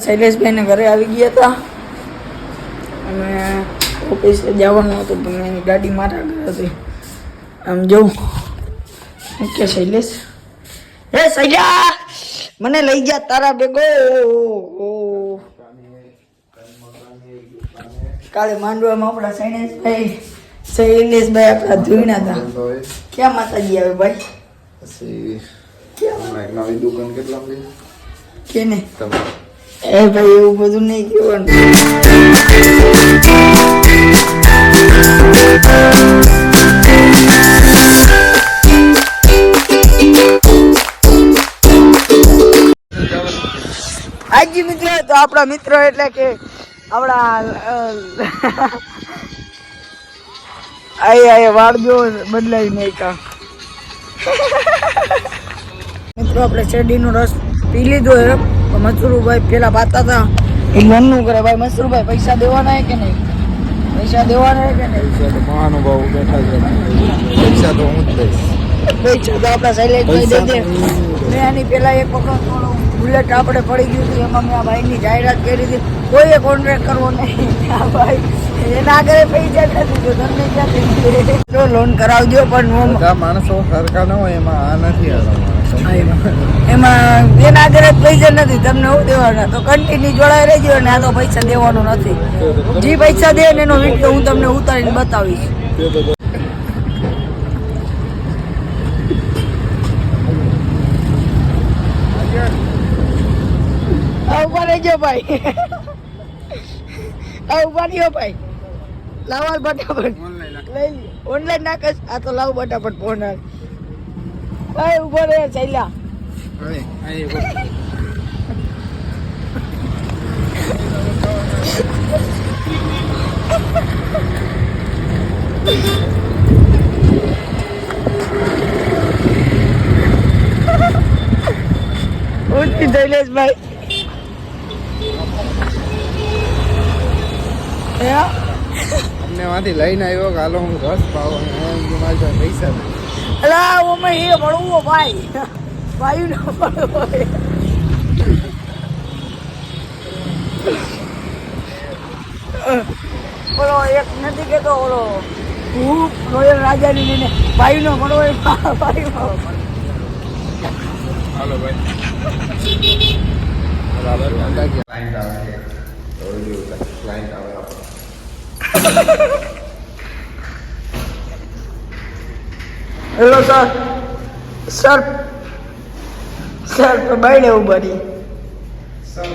શૈલેષભાઈને ઘરે આવી ગયા હતા અને ઓફિસે જવાનું હતું પણ એની ગાડી મારા ઘરે હતી. આમ જોઉં કે શૈલેષ, હે શૈલા મને લઈ જા તારા ભેગો. કાલે માંડવામાં આપણા શૈલેષભાઈ આપણા ધોઈના હતા. ક્યાં માતાજી આવે ભાઈ? નવી દુકાન કેટલા કે ને એ ભાઈ એવું બધું નહીં કહેવાનું. હાજી મિત્રો, તો આપણા મિત્રો એટલે કે આપણા આય વાળજો બદલાઈ નહીં કા મિત્રો. આપણે શેરડીનો રસ પી લીધો હે. મસરૂભાઈ પેલા પાતા હતા એ લોનનું કરે. ભાઈ મસરૂભાઈ પૈસા દેવાના હે કે નહીં? પૈસા દેવાના હે કે નહીં? પૈસા તો મહાનુભાવ બેઠા છે. પૈસા તો હું જ દઈશ. પૈસા તો આપણા શૈલેષભાઈ દે દે. મેં આની પેલા એક વખત બુલેટ આપણે પડી ગયું હતું, એમાં મેં આ ભાઈની જાહેરાત કરી હતી. કોઈએ કોન્ટ્રાક્ટ કરવો નહીં. આ ભાઈ એના આગળ પૈસા નથી તો તમને ક્યાં લોન કરાવજો. પણ માણસો સરકાર ન હોય એમાં આ નથી એમાં એના આગળ પૈસા નથી, તમને હું દેવાના. તો કન્ટિન્યુ જોડાઈ રહેજો ને આ તો પૈસા દેવાનો નથી. જે પૈસા દે ને એનો વિડીયો હું તમને ઉતારીને બતાવીશ. ઉભા રહેજો ભાઈ, ઉભા રહ્યો ભાઈ. લાવ ફટાફટ લઈ ઓનલાઈન નાખે. આ તો લાવ ફટાફટ ફોન. ઉભો રહે શૈલા. ઉઠી શૈલેષભાઈ. અમને માંથી લઈને આવ્યો કે હાલો હું રસ પાવ મારી પાસે પૈસા નથી. અલા ઓમે એ ભણવો ભાઈ, ભાઈ નો ભણવો. ઓલો એક નથી કેતો ઓલો હું રોયલ રાજાની લઈને ભાઈ નો ભણવો. ભાઈ હાલો ભાઈ બરાબર. ક્લાયન્ટ આવે ક્લાયન્ટ આવે. Hello sir. સર સર તો બાયડે ઉભા રહી. સર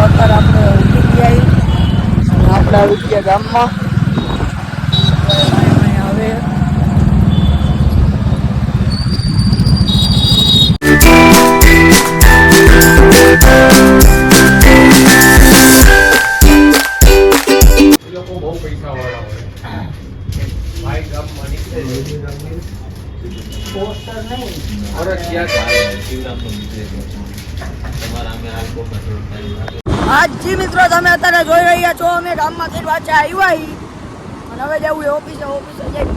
અત્યારે આપણે ઉઠી ગયા. આપણે આવી ગયા ગામમાં. હવે જી મિત્રો, તમે અત્યારે જોઈ રહ્યા છો અમે ગામમાંથી પાછા આવ્યા અને હવે જવું એ ઓફિસે. જઈ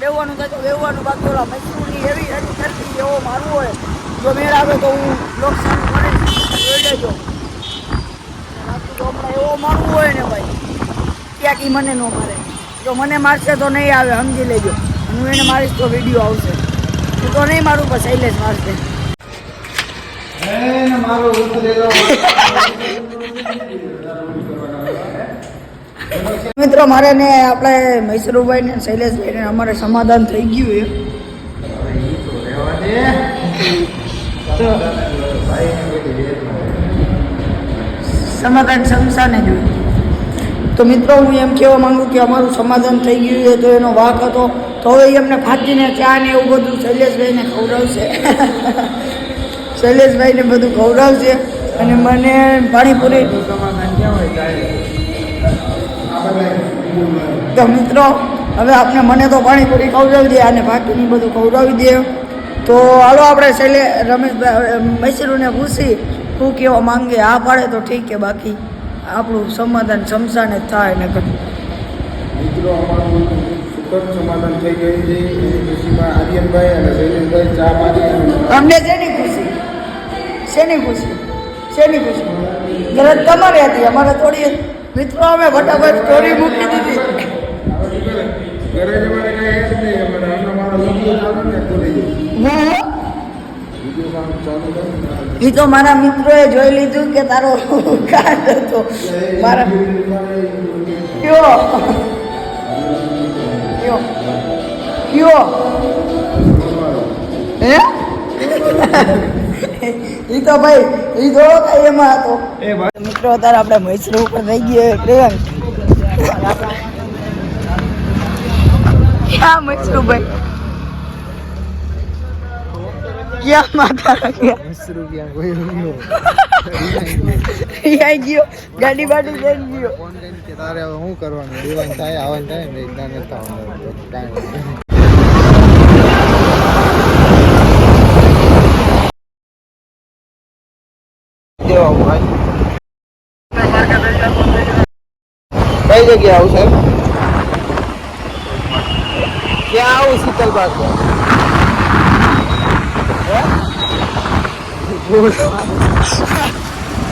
બેવાનું થાય તો બેવાનું. બાકી ઓલા મૈસૂરની એવી કરતી એવો મારવું હોય જો મેળ આવે તો હું બ્લોક ચાલુ કરીશ, જોઈ લેજો. બાકી તો હમણાં એવો મારવું હોય ને ભાઈ ક્યાંક મને ન મારે. જો મને મારશે તો નહીં આવે, સમજી લેજો. હું એને મારીશ તો વિડીયો આવશે. હું તો નહીં મારું પણ શૈલેષ મારશે. મિત્રો મારે ને આપણે મૈસરૂભાઈ ને શૈલેષભાઈ ને અમારે સમાધાન થઈ ગયું છે. સમાધાન શમશાને જોયું. તો મિત્રો હું એમ કહેવા માંગુ કે અમારું સમાધાન થઈ ગયું છે તો એનો વાંક હતો. તો હવે એમને ફાટીને ચા ને એવું બધું શૈલેષભાઈને ખવડાવશે. શૈલેષભાઈને બધું ખવડાવશે અને મને પાણીપુરી. તો મિત્રો હવે આપણે મને તો પાણીપુરી ખવડાવી દે અને બાકીની બધું ખવડાવી દે. તો હાલો આપણે રમેશભાઈ મૈસરૂને પૂછી શું કહેવા માંગે. આ પાડે તો ઠીક કે બાકી આપણું સમાધાન શમશાને જ થાય ને. મિત્રો અમારું સુખદ સમાધાન થઈ ગયું છે એની ખુશીમાં આર્યનભાઈ અને શૈલેષભાઈ ચા પાણી અમને શેની ખુશી ગરજ તમારી હતી અમારે થોડી મિત્રો અમે ફટાફટ સ્ટોરી મૂકી દીધી ઘરે જવાને કાંઈ હેડ નહીં અમારે મારો વિડીયો ચાલુ ને ખોલી હું વિડીયો ચાલુ કરે એ તો મારા મિત્રોએ જોઈ લીધું કે તારો કાર્ડ હતો મારા કયો હે ઈ તો ભાઈ ઈ તો કઈ એમાં હતો મિત્રો અત્યારે આપણે મૈસૂર ઉપર થઈ ગયે પ્રેમ ક્યાં મૈસૂર ભાઈ ક્યાં માતા ગયો ગાડી બાડી લઈ ગયો ફોન કરીને કે તારે હવે શું કરવાનું દેવાનું થાય આવવાનું થાય ને એકદમ નતા કાંઈ કઈ જગ્યા આવું સાહેબ ક્યાં આવું શીતલ બાગ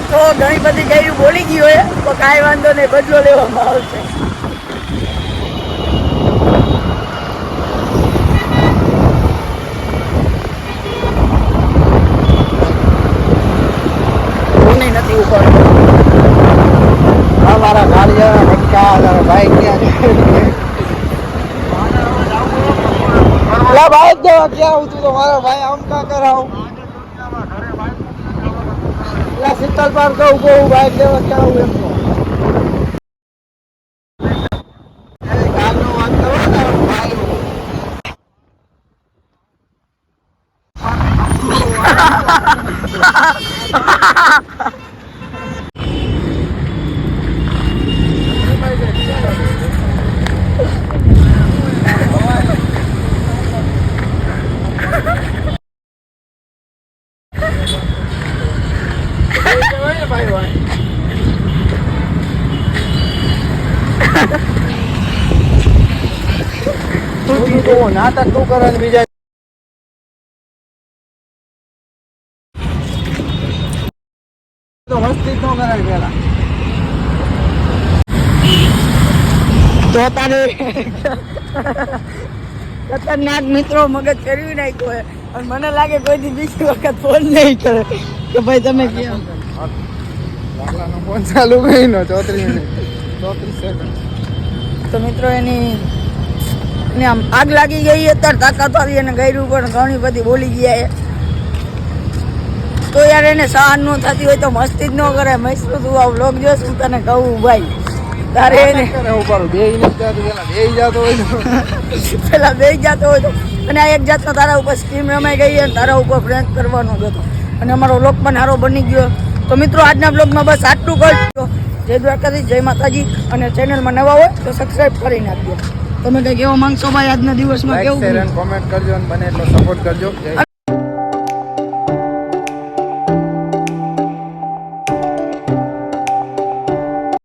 તો ઘણી બધી ગઈ બોલી ગયો હે તો કાંઈ વાંધો નહીં બદલો લેવામાં આવશે નથી ઉપર મારા ગાડી ભટકા બાઈક ક્યાં બાઈક દેવા ક્યાં આવું તું તો મારા ભાઈ આમ કા કરાવું શીતલ પાર કહું કહું બાઈક દેવા ક્યાં આવું એમ નાટક તું કરે બીજા તો મસ્તી ન કરાય પેલા તો તારે ખતરનાક મિત્રો મગજ કર્યું નાખ્યો હોય અને મને લાગે કોઈથી બીજી વખત ફોન નહીં કરે કે ભાઈ તમે ક્યાં ફોન ચાલુ કઈ નો 34 મિનિટ 34 સેકન્ડ તો મિત્રો એની આમ આગ લાગી ગઈ અત્યારે તાકાત આવી અને ગયરું પણ ઘણી બધી બોલી ગયા તો યાર એને સહન ન થતી હોય તો મસ્તી જ ન કરે મૈસૂર તું આ વ્લોગ જોશ હું તને કહું ભાઈ તારે એને પેલા બે જતો હોય તો અને આ એક જાતનો તારા ઉપર સ્કીમ રમાઈ ગઈ અને તારા ઉપર ફ્રેન્ક કરવાનો જ હતો અને અમારો વ્લોગ પણ સારો બની ગયો તો મિત્રો આજના વ્લોગમાં બસ આટલું કરજો જય દ્વારકાધીશ જય માતાજી અને ચેનલમાં નવા હોય તો સબસ્ક્રાઈબ કરી નાખજો તમે કંઈ કહેવા માંગશો ભાઈ આજના દિવસમાં કેવું કોમેન્ટ કરજો અને બને એટલો સપોર્ટ કરજો